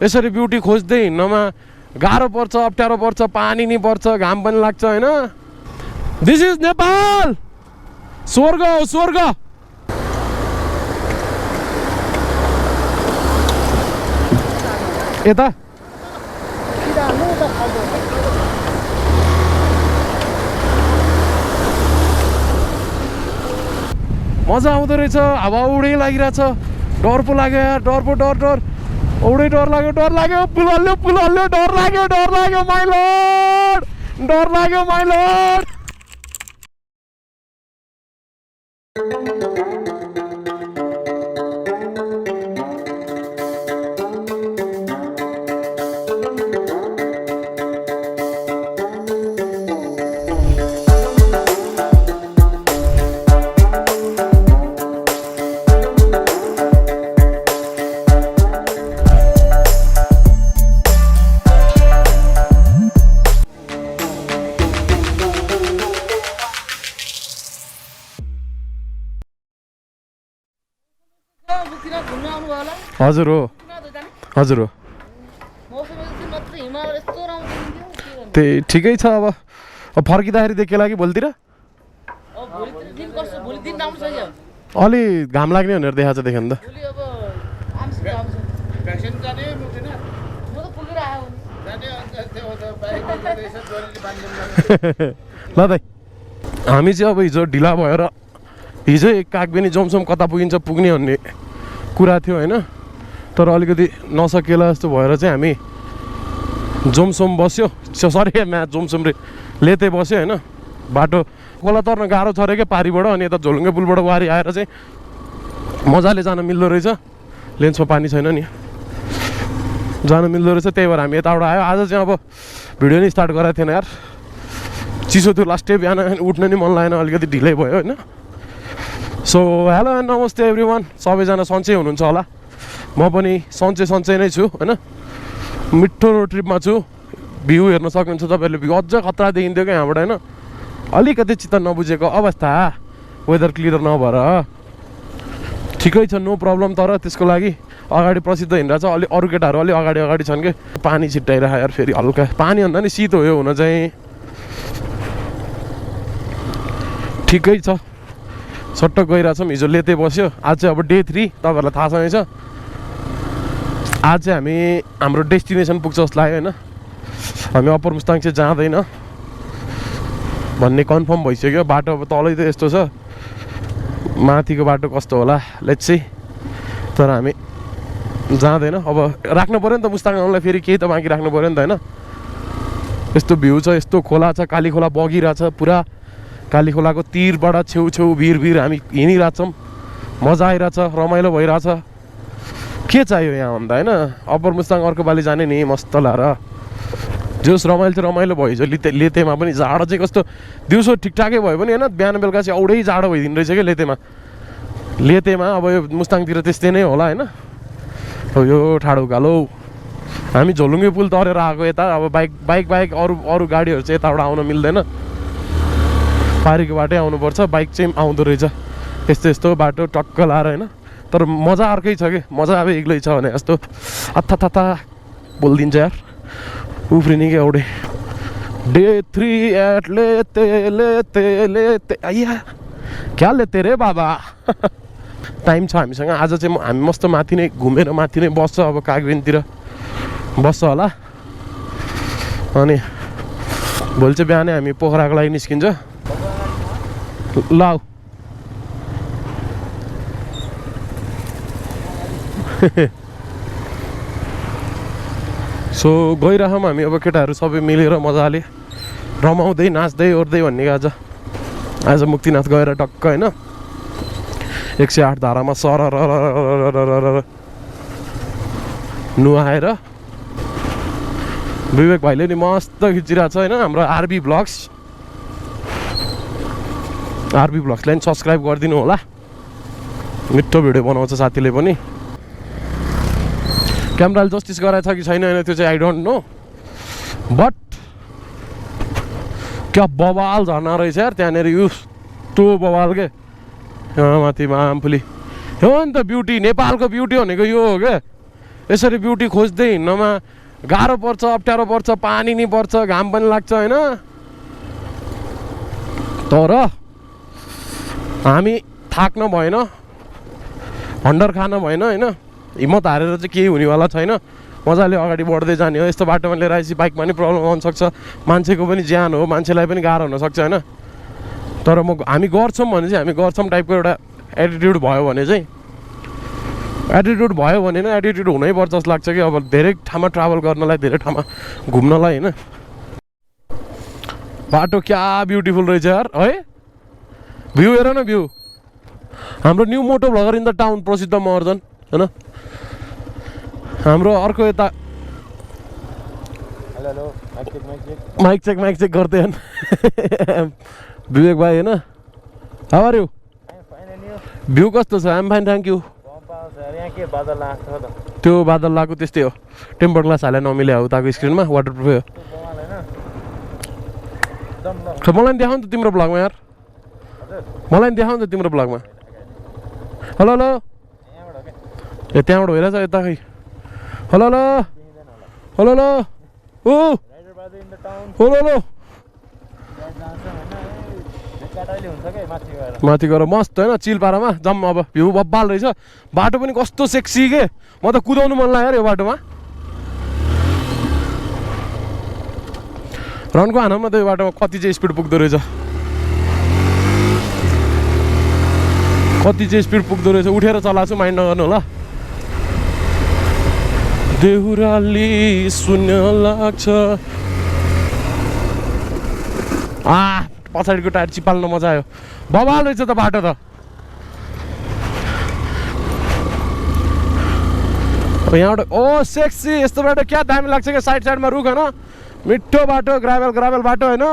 यसरी ब्युटी खोज्दै हिँड्नमा गाह्रो पर्छ, अप्ठ्यारो पर्छ, पानी नि पर्छ, घाम पनि लाग्छ हैन। दिस इज नेपाल, स्वर्ग हो स्वर्ग। यता मजा आउँदो रहेछ, हावा उडै लागिरहेछ। डर पो लाग्यो यार, डर पो डर औडै डर लाग्यो। पुल हल्यो डर लाग्यो माइ लर्ड, डर लाग्यो माइ लर्ड। हजुर हो, हजुर हो, त्यही ठिकै छ। अब फर्किँदाखेरि देखिएला कि भोलितिर अलि घाम लाग्ने भनेर देखाएको छ, देख्यो नि त। ल दाइ, हामी चाहिँ अब हिजो ढिला भएर हिजो कागबेनी जमसम कता पुगिन्छ पुग्ने भन्ने कुरा थियो होइन, तर अलिकति नसकेला जस्तो भएर चाहिँ हामी जोमसोम बस्यो, सरी जोमसोम रे लेते बस्यो होइन। बाटो खोला तर्न गाह्रो छ अरे क्या पारीबाट, अनि यता झोलुङ्गे पुलबाट वारी आएर चाहिँ मजाले जान मिल्दो रहेछ। लेन्समा पानी छैन नि, जान मिल्दो रहेछ, त्यही भएर हामी यताबाट आयो। आज चाहिँ अब भिडियो नि स्टार्ट गराएको थिएन यार, चिसो थियो लास्टै, बिहान उठ्न नि मन लागेन, अलिकति ढिलै भयो होइन। सो हेलो एन्ड नमस्ते एभ्रिवान, सबैजना सन्चै हुनुहुन्छ होला। म पनि सन्चै नै छु होइन। मिठो रोड ट्रिपमा छु, भ्यू हेर्न सक्नुहुन्छ तपाईँहरूले। भ्यू अझ खतरा देखिन्थ्यो क्या यहाँबाट होइन। अलिकति चित्त नबुझेको अवस्था, वेदर क्लियर नभएर ठिकै छ, नो प्रब्लम। तर त्यसको लागि अगाडि प्रसिद्ध हिँडिरहेको छ, अलि अरू केटाहरू अलि अगाडि छन् कि पानी छिट्टाइरहेको यार। फेरि हल्का पानी भन्दा नि शीत हो यो हुन चाहिँ, ठिकै छ। सट्ट गइरहेछौँ, हिजो लेते बस्यो, आज चाहिँ अब डे 3। तपाईँहरूलाई थाहा छँदैछ आज चाहिँ हामी हाम्रो डेस्टिनेसन पुग्छ जस्तो लाग्यो होइन। हामी अप्पर मुस्ताङ चाहिँ जाँदैन भन्ने कन्फर्म भइसक्यो। बाटो अब तलै त यस्तो छ, माथिको बाटो कस्तो होला लेट्स सी। तर हामी जाँदैन, अब राख्नु पऱ्यो नि त मुस्ताङ आउनलाई, फेरि केही त बाँकी राख्नु पऱ्यो नि त होइन। यस्तो भ्यू छ, यस्तो खोला छ, काली खोला बगिरहेछ पुरा। काली खोलाको तीरबाट छेउ भिर हामी हिँडिरहेछौँ, मजा आइरहेछ, रमाइलो भइरहेछ। के चाहियो यहाँ भन्दा होइन। अप्पर मुस्ताङ अर्को पालि जाने नि मस्त लाएर, जोस् रमाइलो भयो। हिजो लेतेमा पनि जाडो चाहिँ कस्तो, दिउँसो ठिकठाकै भयो पनि होइन, बिहान बेलुका चाहिँ औडै जाडो भइदिनु रहेछ क्या लेतेमा। अब यो मुस्ताङतिर त्यस्तै नै होला होइन। अब यो ठाडो उकालो हामी झोलुङ्गे पुल तरेर आएको यता। अब बाइक अरू गाडीहरू चाहिँ यताबाट आउन मिल्दैन, पारीको बाटै आउनुपर्छ। बाइक चाहिँ आउँदो रहेछ यस्तो बाटो टक्क लाएर होइन। तर मजा अर्कै छ कि, मजा अब एक्लै छ भने जस्तो अत्था बोलिदिन्छ यार, उफ्रिने क्या औडे। डे 3 एट लेते आइया, क्या लेते रे बाबा। टाइम छ हामीसँग आज चाहिँ। हामी मस्त माथि नै घुमेर माथि नै बस्छ, अब कागबेनतिर बस्छ होला। अनि भोलि चाहिँ बिहानै हामी पोखराको लागि निस्किन्छ। ल सो गइरहौँ हामी अब केटाहरू सबै मिलेर मजाले रमाउँदै नाच्दै ओर्दै भन्ने आज मुक्तिनाथ गएर टक्क होइन 108 धारामा सरर नुहाएर विवेक भाइले नि मस्त खिचिरहेको छ होइन। हाम्रो आरबी ब्लग्सलाई नि सब्सक्राइब गरिदिनु होला, मिठो भिडियो बनाउँछ साथीले पनि। क्यामेराले जस्टिस गराएको छ कि छैन होइन त्यो चाहिँ आई डोन्ट नो, बट क्या बवाल झर्ना रहेछ यार त्यहाँनिर। यस्तो बवाल के माथि मामफुली हो नि त ब्युटी, नेपालको ब्युटी भनेको यो हो क्या। यसरी ब्युटी खोज्दै हिँड्नमा गाह्रो पर्छ, अप्ठ्यारो पर्छ, पानी नि पर्छ, घाम पनि लाग्छ होइन। तर हामी थाक्न भएन, हन्डर खान भएन होइन। हिम्मत हारेर चाहिँ केही हुनेवाला छैन। मजाले अगाडि बढ्दै जाने हो। यस्तो बाटोमा लिएर आएपछि बाइकमा पनि प्रब्लम आउनसक्छ, मान्छेको पनि ज्यान हो, मान्छेलाई पनि गाह्रो हुनसक्छ होइन। तर हामी गर्छौँ भने चाहिँ हामी गर्छौँ टाइपको एउटा एटिट्युड भयो भने चाहिँ, एटिट्युड भयो भने नै एटिट्युड हुनैपर्छ जस्तो लाग्छ कि अब धेरै ठाउँमा ट्राभल गर्नलाई, धेरै ठाउँमा घुम्नलाई होइन। बाटो क्या ब्युटिफुल रहेछ यार है। भ्यू हेर न, भ्यू। हाम्रो न्यू मोटो भ्लगर इन द टाउन प्रसिद्ध महर्जन होइन। हाम्रो अर्को यता माइक चेक गर्दै विवेक भाइ होइन। How are you? भ्यू कस्तो छ? I'm fine, thank you. त्यो बादल लगाएको त्यस्तै हो, टेम्पर ग्लास हालेर नमिले हो उताको स्क्रिनमा, वाटरप्रुफ हो। मलाई नि देखाउ नि त तिम्रो ब्लगमा यार, मलाई नि देखाउ नि त तिम्रो ब्लगमा। हेलो हेलो, ए त्यहाँबाट होइन छ यता खै। हेलो हेलो हेलो हेलो ओ हेलो हेलो, माथि गएर मस्त होइन चिल पारामा जम्म। अब भ्यू बब्बाल रहेछ, बाटो पनि कस्तो सेक्सी के, म त कुदाउनु मन लाग्यो यार यो बाटोमा। रनको हानमा त यो बाटोमा कति चाहिँ स्पिड पुग्दो रहेछ, कति चाहिँ स्पिड पुग्दो रहेछ। उठेर चलाएको छु, माइन्ड नगर्नु होला। देउराली शून्य लाग्छ। पछाडिको टायर चिपाल्न मजा आयो, बबाल रहेछ त बाटो त। यहाँबाट ओ सेक्सी, यस्तो बाटो क्या दामी लाग्छ क्या। साइडमा रुख होइन, मिठो बाटो, ग्राभल बाटो होइन।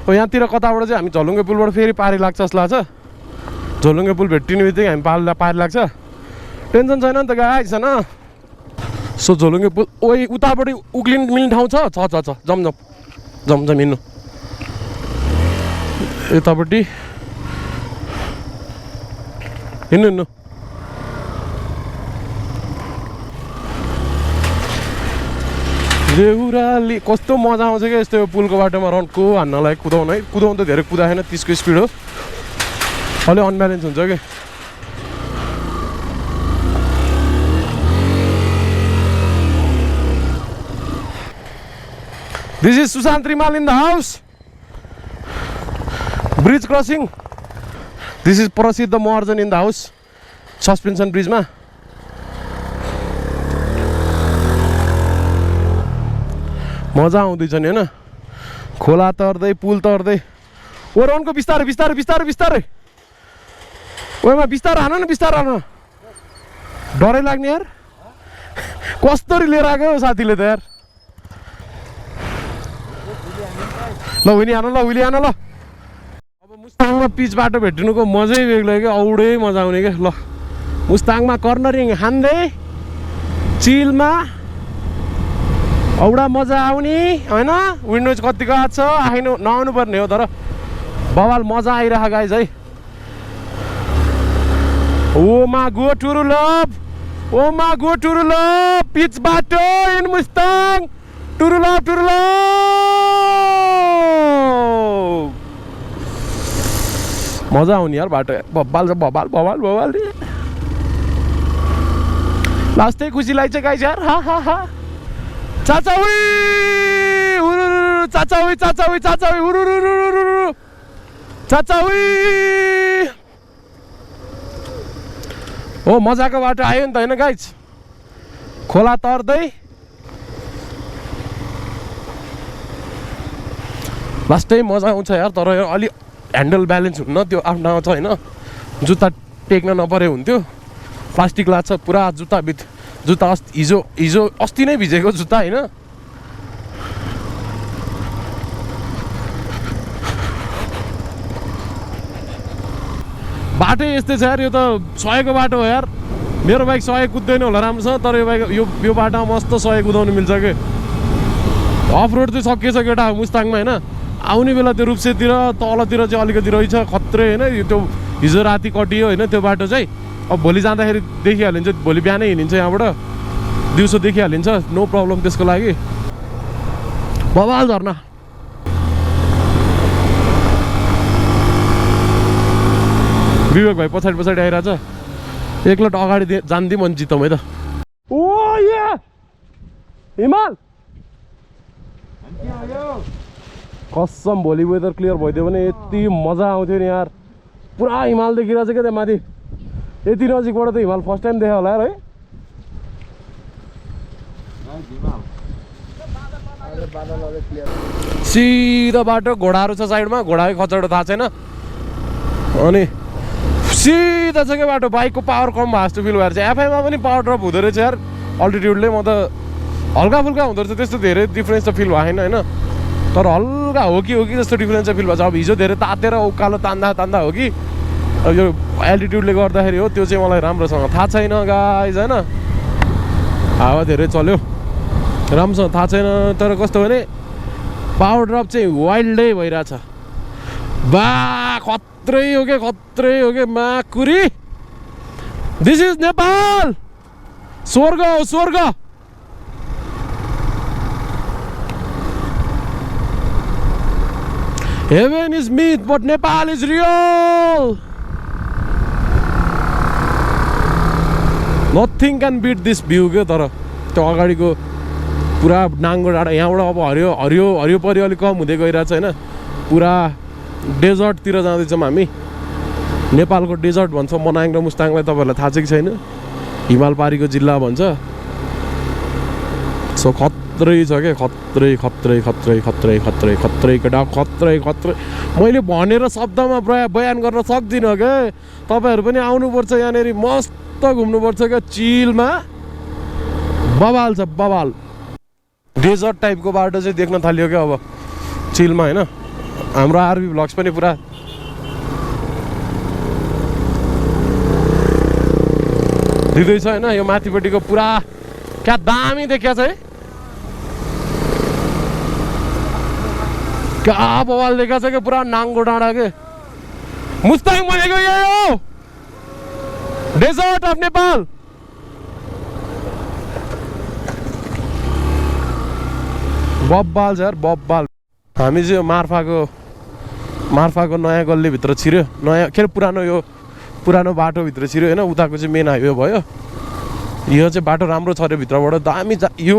हो यहाँतिर कताबाट चाहिँ हामी झलुङ्गे पुलबाट फेरि पारी लाग्छ जस्तो लाग्छ। झलुङ्गे पुल भेटिने बित्तिकै हामी पारी लाग्छ, टेन्सन छैन नि त गाइस होइन। सो झोलुङ्गे पुल ओइ उतापट्टि उक्लिन मिल्ने ठाउँ छ जम हिँड्नु। यतापट्टि हिँड्नु देउराली। कस्तो मजा आउँछ क्या यस्तो पुलको बाटोमा रनको हान्नलाई, कुदाउन है। कुदाउनु त धेरै कुदाएन, 30को स्पिड हो, अलि अनब्यालेन्स हुन्छ कि। This is Sushant Rimal in the house. Bridge crossing. This is Prasidh Maharjan in the house. Suspension bridge ma. मजा आउँदैछ नि हैन, खोला तर्दै पुल तर्दै। ओ रनको बिस्तारै बिस्तारै बिस्तारै बिस्तारै, ओमा बिस्तारै हान न, बिस्तारै हान, डरै लाग्ने यार। कसरी लिएर आएको साथीले त यार। ल विनी हान, ल विली हान। ल अब मुस्ताङमा पिच बाटो भेट्नुको मजै बेग्लै क्या, औडै मजा आउने क्या। ल मुस्ताङमा कर्नरिङ हान्दै चिलमा औडा मजा आउने होइन। विन्डोज कतिको आएको छ, नआउनु पर्ने हो, तर बवाल मजा आइरह गाइज है। ओ मा गो टुरु लभ, ओ मा गो टुरु लभ, पिच बाटो इन मुस्ताङ, टुरु लभ टुरु लभ। मजा आउने यार बाटो, बब्बाल छ, बबाल बबाल बबाल। लास्टै खुसी लाग्छ गाइज यार। हा हा हा, चाचावी चाचावी चाचावी चाचावी चाचावी। हो मजाको बाटो आयो नि त होइन गाइज, खोला तर्दै लास्टै मजा आउँछ यार। तर अलि ह्यान्डल ब्यालेन्स हुन्न, त्यो आफ्नो ठाउँमा छ होइन। जुत्ता टेक्न नपरे हुन्थ्यो, प्लास्टिक लाग्छ पुरा जुत्ता जुत्ता हिजो अस्ति नै भिजेको जुत्ता होइन। बाटो यस्तै छ यार, यो त 100को बाटो हो यार। मेरो बाइक 100 कुद्दैन होला राम्रोसँग, तर यो बाइक यो बाटोमा मस्त 100 कुदाउनु मिल्छ कि। अफ रोड चाहिँ सकिएछ केटा मुस्ताङमा होइन। आउने बेला त्यो रुप्सेतिर तलतिर चाहिँ अलिकति रहेछ खत्रै होइन। त्यो हिजो राति कटियो होइन त्यो बाटो चाहिँ। अब भोलि जाँदाखेरि देखिहालिन्छ, भोलि बिहानै हिँडिन्छ यहाँबाट। दिउँसो देखिहालिन्छ, नो प्रब्लम त्यसको लागि। बवाल झर्ना। विवेक भाइ पछाडि पछाडि आइरहेछ। एकलट अगाडि जान्दिउँ अनि जितौँ है त। ओ या हिमाल कसम भोलि वेदर क्लियर भइदियो भने यति मजा आउँथ्यो नि यार। पुरा हिमाल देखिरहेछ क्या त्यहाँ माथि। यति नजिकबाट त हिमाल फर्स्ट टाइम देखायो होला यार है। सिधा बाटो, घोडाहरू छ साइडमा, घोडाकै खचडो थाहा छैन। अनि सिधा छ क्या बाटो। बाइकको पावर कम भएको जस्तो फिल भएर चाहिँ एफआईमा पनि पावर ड्रप हुँदो रहेछ यार अल्टिट्युडले। म त हल्का फुल्का हुँदो रहेछ, त्यस्तो धेरै डिफ्रेन्स त फिल भएन होइन, तर हल्का हो कि जस्तो डिफ्रेन्स चाहिँ फिल भएको छ। अब हिजो धेरै तातेर उकालो तान्दा हो कि अब यो एल्टिट्युडले गर्दाखेरि हो, त्यो चाहिँ मलाई राम्रोसँग थाहा छैन गाइज होइन। हावा धेरै चल्यो, राम्रोसँग थाहा छैन, तर कस्तो भने पावर ड्रप चाहिँ वाइल्डै भइरहेछ। बा खत्रै हो क्या माकुरी। दिस इज नेपाल, स्वर्ग हो स्वर्ग। Heaven is myth, but Nepal is real. Nothing can beat this view के तर त्यो अगाडिको पुरा नाङ्गो डाँडा। यहाँबाट अब हरियो परि अलिक कम हुँदै गइरहेछ होइन। पुरा डेजर्टतिर जाँदैछौँ हामी। नेपालको डेजर्ट भन्छ मनाङ र मुस्ताङलाई, तपाईँहरूलाई थाहा छ कि छैन? हिमाल पारीको जिल्ला भन्छ। सो खत्रै छ क्या, खत्रै केटा, खत्रै। मैले भनेर शब्दमा बयान गर्न सक्दिनँ क्या। तपाईँहरू पनि आउनुपर्छ यहाँनिर, मस्त घुम्नुपर्छ क्या चिलमा। बवाल छ बवाल। डेजर्ट टाइपको बाटो चाहिँ देख्न थाल्यो क्या अब चिलमा होइन। हाम्रो आरबी भ्लग्स पनि पुरा दिँदैछ होइन। यो माथिपट्टिको पुरा क्या दामी देखिया छ है, क्या बवाल देखा छ क्या। पुरा नाङ्गो डाँडा के मुस्ताङ भनेको यही हो, डेजर्ट अफ नेपाल। बब्बाल छ यार बब्बाल। हामी चाहिँ मार्फाको नयाँ गल्लीभित्र छिर्यो, नयाँ के अरे पुरानो बाटोभित्र छिर्यो होइन। उताको चाहिँ मेन हाइवे भयो। यो चाहिँ बाटो राम्रो छ अरे भित्रबाट दामी। यो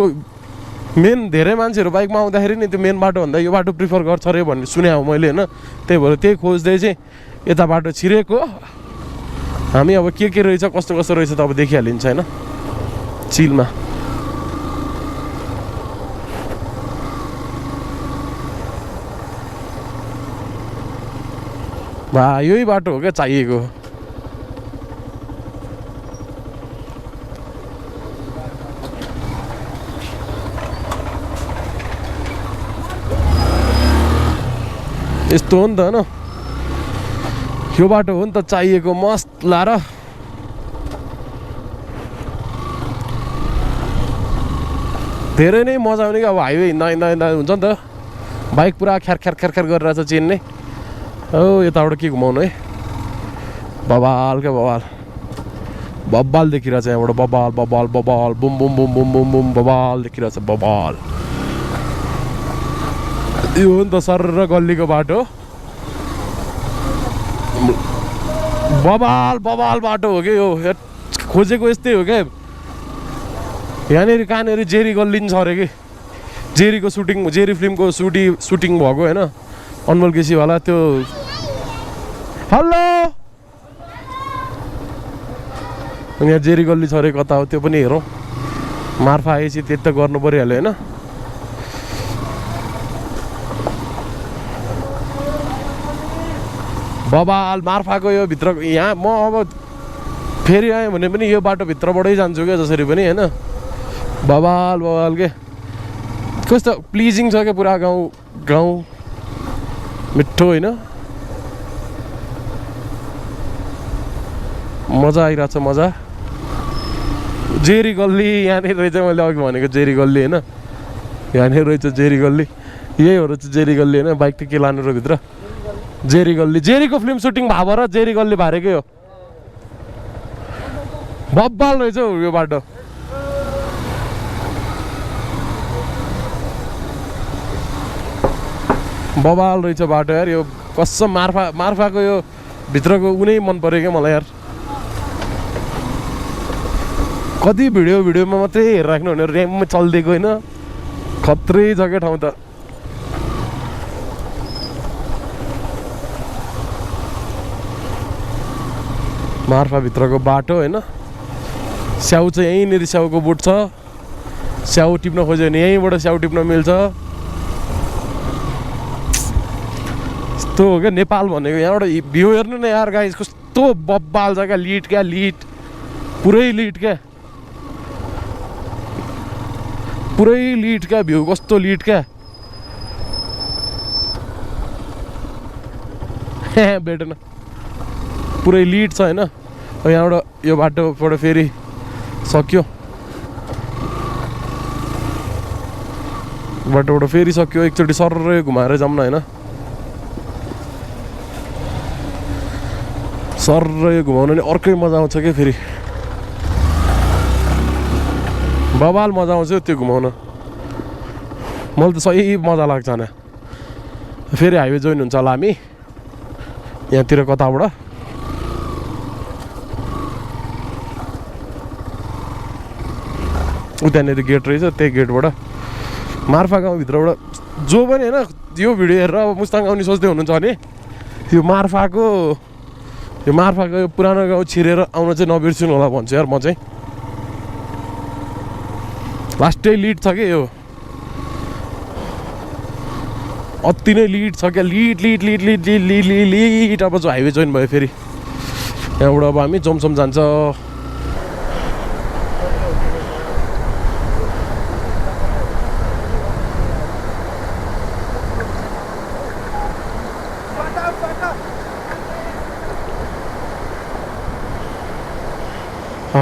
मेन धेरै मान्छेहरू बाइकमा आउँदाखेरि नि त्यो मेन बाटो भन्दा यो बाटो प्रिफर गर्छ अरे भन्ने सुने हो मैले होइन। त्यही भएर त्यही खोज्दै चाहिँ यता बाटो छिरेको हामी। अब के रहेछ कस्तो रहेछ त अब देखिहालिन्छ होइन चिलमा। बा यही बाटो हो क्या चाहिएको। यस्तो हो नि त होइन, यो बाटो हो नि त चाहिएको। मस्त लाएर धेरै नै मजा आउने कि अब हाइवे हिँड्दा हुन्छ नि त। बाइक पुरा ख्यार गरिरहेछ चेन नै। हो यताबाट के घुमाउनु है। बबाल क्या बब्बाल देखिरहेछ यहाँबाट। बबाल बुम बुम बबाल देखिरहेछ बबाल। यो हो नि त सर र गल्लीको बाटो। बबाल बाटो हो कि यो। खोजेको यस्तै हो क्या। यहाँनिर कहाँनिर जेरी गल्ली छ अरे कि। जेरी फिल्मको सुटिङ भएको होइन, अनमोल केसीवाला त्यो। हेलो यहाँ जेरी गल्ली छ अरे कता हो त्यो पनि हेरौँ। मार्फा आएपछि त्यति त गर्नु परिहाल्यो होइन। बबाल मार्फाको यो भित्र। यहाँ म अब फेरि आएँ भने पनि यो बाटो भित्रबाटै जान्छु क्या जसरी पनि होइन। बबाल के कस्तो प्लिजिङ छ क्या पुरा गाउँ मिठो होइन। मजा आइरहेछ मजा। जेरी गल्ली यहाँनिर रहेछ, मैले अघि भनेको जेरी गल्ली होइन। यहाँनिर रहेछ जेरी गल्ली। यही हो रहेछ जेरी गल्ली होइन। बाइक त के लानु र भित्र। जेरी गल्ली, जेरीको फिल्म सुटिङ भएको र जेरी गल्ली भारेकै हो। बब्बाल रहेछ हौ यो बाटो। बबाल रहेछ बाटो यार यो कसम मार्फाको यो भित्रको उनै मन पऱ्यो क्या मलाई यार कति भिडियोमा मात्रै हेरिराख्नु भने ऱ्याममा चलिदिएको होइन खत्रै छ क्या ठाउँ त मार्फाभित्रको बाटो होइन स्याउ चाहिँ यहीँनिर स्याउको बोट छ स्याउ टिप्न खोज्यो भने यहीँबाट स्याउ टिप्न मिल्छ यस्तो हो क्या नेपाल भनेको यहाँबाट भ्यू हेर्नु न यार गाइस कस्तो बब्बाल छ क्या लिट पुरै लिट क्या भ्यू कस्तो लिट क्या भेटेन पुरै लिट छ होइन यहाँबाट यो बाटोबाट फेरि सक्यो बाटोबाट फेरि सक्यो एकचोटि सर्रै घुमाएर जाऊँ न होइन सर्रै घुमाउनु नि अर्कै मजा आउँछ क्या फेरि बबाल मजा आउँछ त्यो घुमाउन मलाई त सही मजा लाग्छ न फेरि हाइवे जोइन हुन्छ होला हामी यहाँतिर कताबाट उतानिर गेट रहेछ त्यही गेटबाट मार्फा गाउँभित्रबाट जो पनि होइन यो भिडियो हेरेर अब मुस्ताङ आउने सोच्दै हुनुहुन्छ भने यो मार्फाको यो पुरानो गाउँ छिरेर आउन चाहिँ नबिर्सिनु होला भन्छु यार म चाहिँ लास्टै लिड छ क्या यो अति नै लिड छ क्या लिड अब जो हाइवे जोइन भयो फेरि यहाँबाट अब हामी जोमसोम जान्छ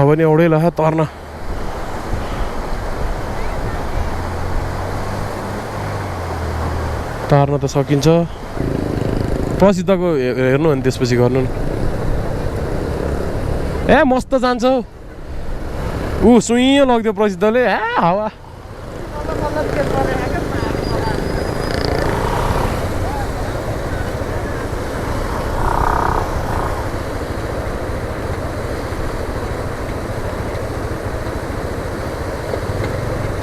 पनि एउटै ल तर्न त सकिन्छ प्रसिद्धको हेर्नु अनि त्यसपछि गर्नु ए मस्त जान्छ सुइँ लग्थ्यो प्रसिद्धले हावा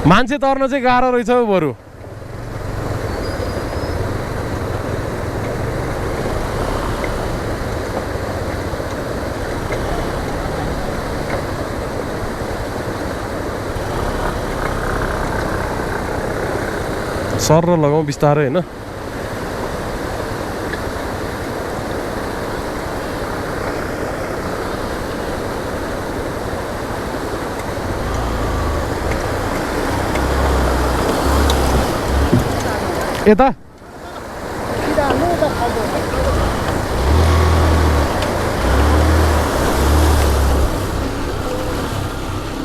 मान्छे तर्न चाहिँ गाह्रो रहेछ बरु सर लगाउँ बिस्तारै होइन यता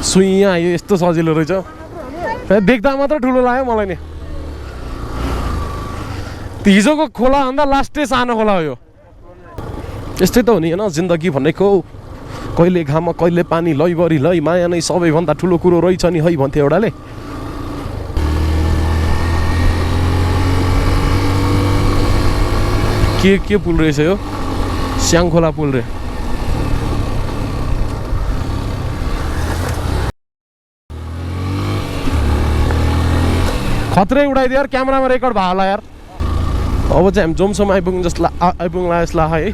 सुइँ आयो यस्तो सजिलो रहेछ देख्दा मात्र ठुलो लाग्यो मलाई नि हिजोको खोला भन्दा लास्टै सानो खोला हो यो यस्तै त हो नि होइन जिन्दगी भनेको कहिले घाम कहिले पानी लैबरी लै माया नै सबैभन्दा ठुलो कुरो रहेछ नि है भन्थ्यो एउटाले के पुल रहेछ यो स्याङखोला पुल रे खत्रै उडाइदियो यार क्यामेरामा रेकर्ड भयो होला यार अब चाहिँ हामी जोमसम्म आइपुग्नु जस्तो है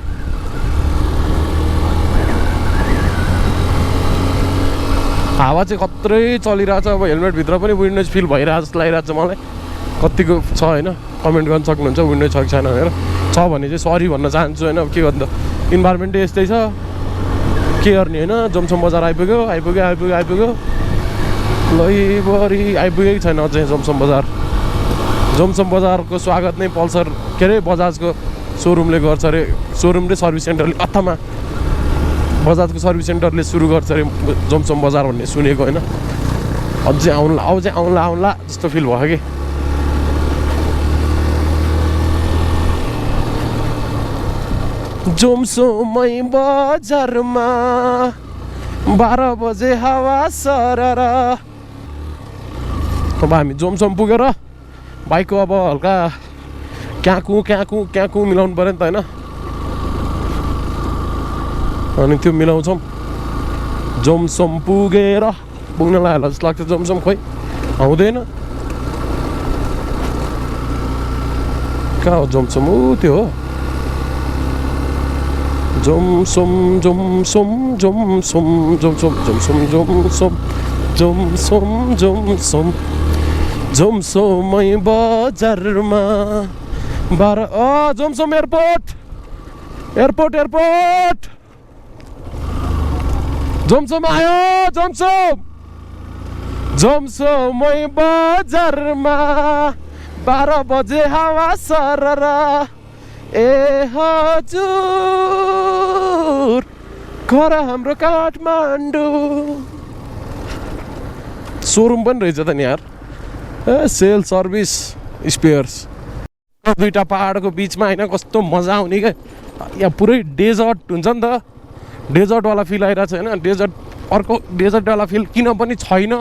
हावा चाहिँ खत्रै चलिरहेछ अब हेलमेटभित्र पनि विन्डोज फिल भइरहेको जस्तो लागिरहेको छ मलाई कतिको छ होइन कमेन्ट गर्न सक्नुहुन्छ विन्डोज छ कि छैन भनेर छ भने चाहिँ सरी भन्न चाहन्छु होइन अब के गर्नु त इन्भाइरोमेन्टै यस्तै छ के गर्ने होइन जोमसोम बजार आइपुग्यो लैबरी आइपुगेकै छैन अझै जोमसोम बजारको स्वागत नै पल्सर के अरे बजाजको सोरुमले गर्छ अरे सोरुम र सर्भिस सेन्टरले अथवा बजाजको सर्भिस सेन्टरले सुरु गर्छ अरे जोमसोम बजार भन्ने सुनेको होइन अझै आउला जस्तो फिल भयो कि जोमसोमै बजारमा 12 बजे हावा सरर अब हामी जोमसोम पुगेर बाइकको अब हल्का क्याकु मिलाउनु पऱ्यो नि त होइन। अनि त्यो मिलाउँछौँ। जोमसोम पुगेर पुग्न लाग्यो जस्तो लाग्छ। जोमसोम खोइ आउँदैन। कहाँ हो जोमसोम? ऊ त्यो हो जोमसोम जोमसोम जोमसोम जोमसोम जोमसोम जोमसोम जोमसोम जोमसोम जोमसोमै बजारमा 12 Jomsom airport airport airport Jomsom आयो। जोमसोम जोमसोमै बजारमा 12 बजे हावा सरर ए हजुर घर हाम्रो काठमाडौँ। सोरुम पनि रहेछ त नि यार। Sale service spares. दुईटा पहाडको बिचमा होइन कस्तो मजा आउने क्या। यहाँ पुरै डेजर्ट हुन्छ नि त। डेजर्टवाला फिल आइरहेको छ होइन। डेजर्ट अर्को डेजर्टवाला फिल किन पनि छैन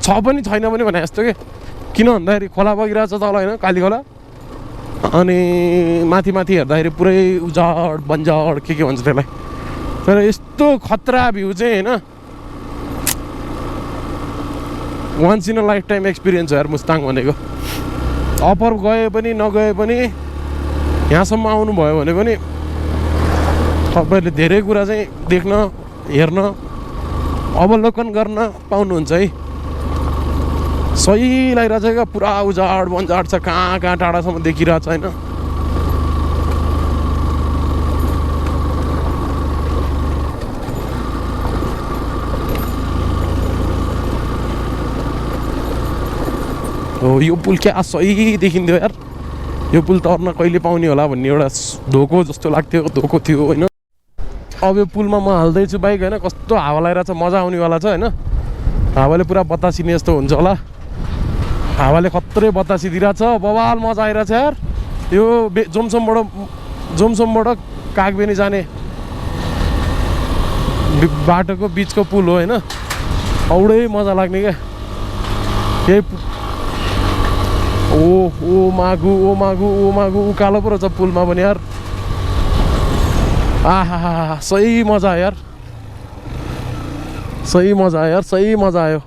छ पनि छैन पनि भने जस्तो के। किन भन्दाखेरि खोला बगिरहेको छ तल होइन काली खोला। अनि माथि माथि हेर्दाखेरि पुरै उजाड बन्जाड के भन्छ त्यसलाई। तर यस्तो खतरा भ्यू चाहिँ होइन once in a lifetime experience हो यार मुस्ताङ भनेको। अपर गए पनि नगए पनि यहाँसम्म आउनुभयो भने पनि तपाईँहरूले धेरै कुरा चाहिँ देख्न हेर्न अवलोकन गर्न पाउनुहुन्छ है। सही लागिरहेछ क्या। पुरा उजाड बन्जाड छ। कहाँ कहाँ टाढासम्म देखिरहेछ होइन। हो यो पुल क्या सही देखिन्थ्यो यार। यो पुल तर्न कहिले पाउने होला भन्ने एउटा धोको जस्तो लाग्थ्यो। धोको थियो होइन। अब यो पुलमा म हाल्दैछु बाइक होइन। कस्तो हावा लागिरहेछ मजा आउनेवाला छ होइन। हावाले पुरा बतासिने जस्तो हुन्छ होला। हावाले खत्रै बतासी दिइरहेछ। बवाल मजा आइरहेछ यार। यो जोमसोमबाट कागबेनी जाने बाटोको बिचको पुल हो होइन। औडै मजा लाग्ने क्या। केही ओ मागु उकालो पो रहेछ पुलमा पनि यार। आहा सही मजा आयो यार। सही मजा आयो यार। सही मजा आयो।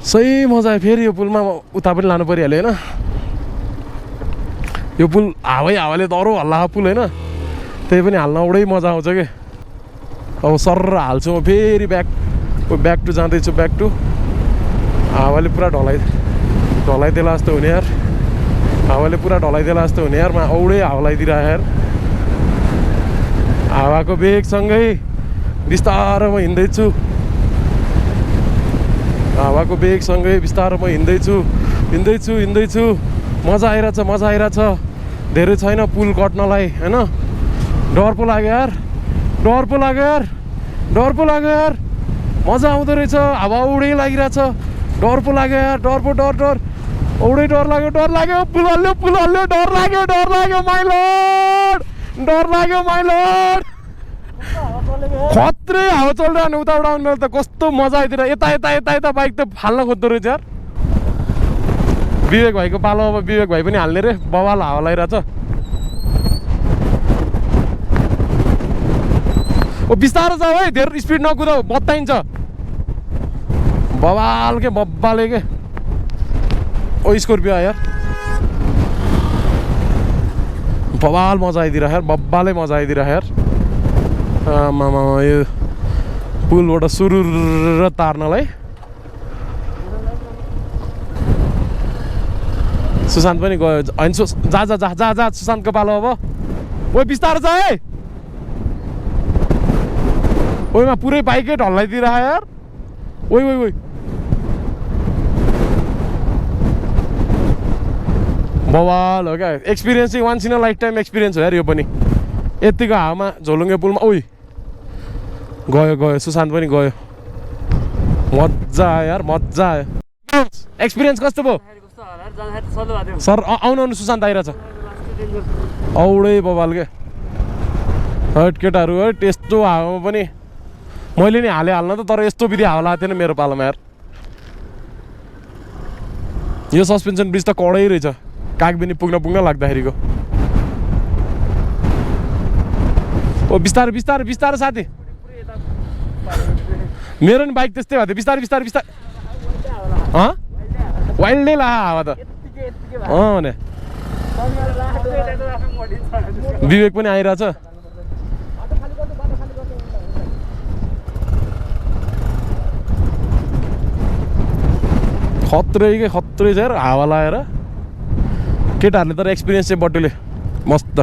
सही मजा आयो। फेरि यो पुलमा उता पनि लानु परिहाल्यो होइन। यो पुल हावाले दह्रो हल्ला पुल होइन। त्यही पनि हाल्न औडै मजा आउँछ कि। अब सर्र हाल्छु म फेरि ब्याक टु जाँदैछु। ब्याक टु हावाले पुरा ढलाइदेला जस्तो हुने यार। हावाले पुरा ढलाइदेला जस्तो हुने यार। औडै हावा लगाइदिएर यार। हावाको बेगसँगै बिस्तारो म हिँड्दैछु। हावाको बेगसँगै बिस्तारो म हिँड्दैछु। मजा आइरहेछ। धेरै छैन पुल कट्नलाई होइन। डर पो लाग्यो यार। मजा आउँदो रहेछ। हावा औडै लागिरहेछ। डर पो लाग्यो यार। डर औडै डर लाग्यो। पुल हल्ल्यो डर लाग्यो माइ लर्ड। खत्रै हावा चलिरहने उताबाट आउनु बेला त कस्तो मजा आइदिएर यता बाइक त फाल्न खोज्दो रहेछ यार। विवेक भाइको पालो। अब विवेक भाइ पनि हाल्ने रे। बवाल हावा लगाइरहेछ। ओ बिस्तारो जाऊ है। धेरै स्पिड नकुदाऊ बताइन्छ। बवाल के बब्बाले के। ओ स्कर्पियो यार। बवाल मजा आइदिएर यार। बब्बाले मजा आइदिएर यार। आमामा यो पुलबाट सुरुर तार्नलाई सुशान्त पनि गयो होइन। जा सुशान्तको पालो अब। ओ बिस्तारो जा है। ओइमा पुरै बाइकै ढल्लाइदिएर यार। ओइ बवाल हो क्या। एक्सपिरियन्स चाहिँ once in a lifetime experience हो यार यो पनि। यतिको हावामा झोलुङ्गे पुलमा ओइ गयो सुशान्त पनि गयो। मजा आयो यार। मजा आयो। एक्सपिरियन्स कस्तो भयो सर? आउनु सुशान्त आइरहेछ। औडै बवाल के। हट केटाहरू हट। यस्तो हावामा पनि मैले नि हाल्न त। तर यस्तो विधि हावा लागेको थिएन मेरो पालोमा यार। यो सस्पेन्सन ब्रिज त कडै रहेछ कागबेनी पुग्न लाग्दाखेरिको। ओ बिस्तारै बिस्तारै बिस्तारै साथी, मेरो नि बाइक त्यस्तै भएको थियो, बिस्तारै बिस्तारै बिस्तारै। वाइल्डै ला हावा त भने विवेक पनि आइरहेछ। खत्रै छ यार हावा लगाएर। केटाहरूले तर एक्सपिरियन्स चाहिँ बटुले मस्त।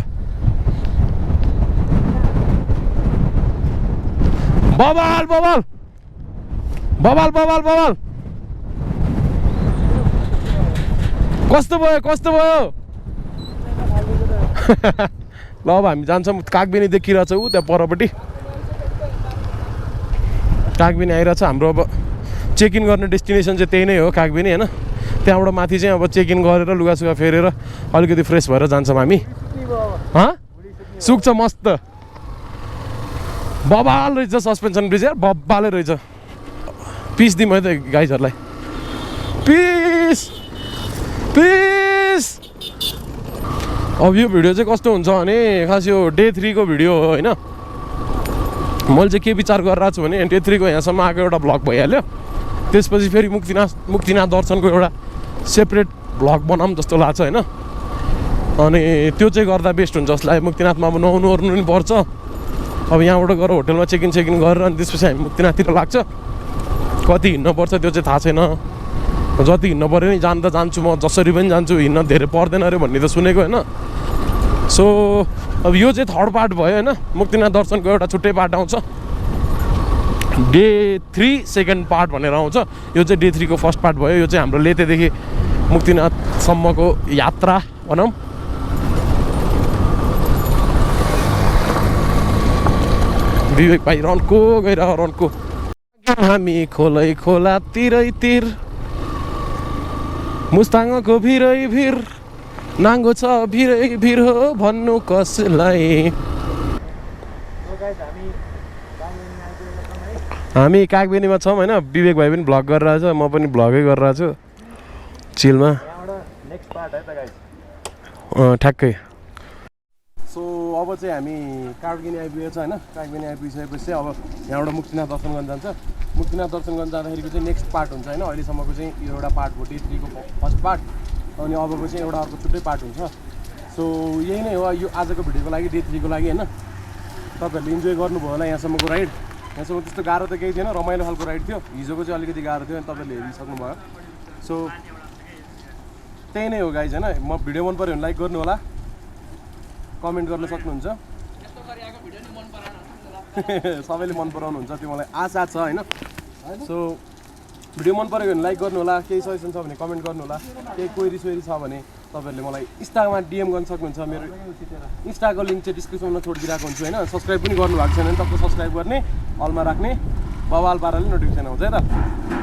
बबाल बबाल बबाल बबाल बबाल कस्तो भयो ल अब हामी जान्छौँ। कागबेनी देखिरहेछ ऊ त्यहाँ परपट्टि कागबेनी आइरहेछ हाम्रो। अब चेक इन गर्ने डेस्टिनेसन चाहिँ त्यही नै हो कागबेनी होइन। त्यहाँबाट माथि चाहिँ अब चेक इन गरेर लुगासुगा फेरेर अलिकति फ्रेस भएर जान्छौँ हामी। सुक्छ मस्त बबाल रहेछ सस्पेन्सन ब्रिज यार, बब्बालै रहेछ। पिस दिउँ है त गाइजहरूलाई, पिस पिस। अब यो भिडियो चाहिँ कस्तो हुन्छ भने खास यो डे 3 को भिडियो हो होइन। मैले चाहिँ के विचार गरिरहेको छु भने डे 3 को यहाँसम्म आएको एउटा भ्लग भइहाल्यो। त्यसपछि फेरि मुक्तिनाथ दर्शनको एउटा सेपरेट भ्लग बनाऊँ जस्तो लाग्छ होइन। अनि त्यो चाहिँ गर्दा बेस्ट हुन्छ जस्तो लाग्यो। मुक्तिनाथमा अब नुहाउनु ओर्नु पनि पर्छ। अब यहाँबाट गएर होटलमा चेक इन गरेर अनि त्यसपछि हामी मुक्तिनाथतिर लाग्छ। कति हिँड्नुपर्छ त्यो चाहिँ थाहा छैन। जति हिँड्नु पऱ्यो नि जान त जान्छु म, जसरी पनि जान्छु, हिँड्न धेरै पर्दैन अरे भन्ने त सुनेको होइन। सो अब यो चाहिँ थर्ड पार्ट भयो होइन। मुक्तिनाथ दर्शनको एउटा छुट्टै पार्ट आउँछ, डे 3 सेकेन्ड पार्ट भनेर आउँछ। यो चाहिँ डे 3 को फर्स्ट पार्ट भयो। यो चाहिँ हाम्रो लेतेदेखि मुक्तिनाथसम्मको यात्रा भनौँ। विवेक भाइ रन्को गइरह रन्को। हामी खोला तिरै मुस्ताङको भिरै भिर नाङ्गो छ भिरै भिर हो भन्नु कसलाई। हामी कागबेनीमा छौँ होइन। विवेक भाइ पनि भ्लग गरिरहेछ, म पनि भ्लगै गरिरहेको छु चिलमा। ठ्याक्कै। सो अब चाहिँ हामी कागबेनी आइपुगेको छ होइन। कागबेनी आइपुगिसकेपछि अब यहाँबाट मुक्तिनाथ दर्शन गर्न जान्छ। मुक्तिनाथ दर्शन गर्न जाँदाखेरिको चाहिँ नेक्स्ट पार्ट हुन्छ होइन। अहिलेसम्मको चाहिँ यो एउटा पार्ट हो डे 3 को फर्स्ट पार्ट। अनि अबको चाहिँ एउटा अर्को छुट्टै पार्ट हुन्छ। सो यही नै हो यो आजको भिडियोको लागि, डे 3 को लागि होइन। तपाईँहरूले इन्जोय गर्नुभयो होला यहाँसम्मको राइड। यहाँसम्म त्यस्तो गाह्रो त केही थिएन, रमाइलो खालको राइड थियो। हिजोको चाहिँ अलिकति गाह्रो थियो अनि तपाईँहरूले हेरिसक्नुभयो। सो त्यही नै हो गाइज होइन। म भिडियो मन पऱ्यो भने लाइक गर्नु होला, कमेन्ट गर्न सक्नुहुन्छ। सबैले मन पराउनुहुन्छ त्यो मलाई आशा छ होइन। सो भिडियो मन पऱ्यो भने लाइक गर्नु होला, केही सजेसन छ भने कमेन्ट गर्नु होला, केही क्वेरी सोरी छ भने तपाईँहरूले मलाई इन्स्टामा DM गर्न सक्नुहुन्छ। मेरो इन्स्टाको लिङ्क चाहिँ डिस्क्रिप्सनमा छोडिदिरहेको हुन्छु होइन। सब्सक्राइब पनि गर्नुभएको छैन भने तपाईँ सब्सक्राइब गर्ने, अलमा राख्ने, बवाल पाराले नोटिफिकेसन आउँछ है त।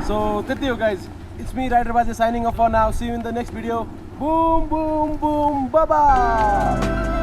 सो त्यति हो guys, it's me rider Baje signing off for now. See you in the next video. Boom boom boom बाबा।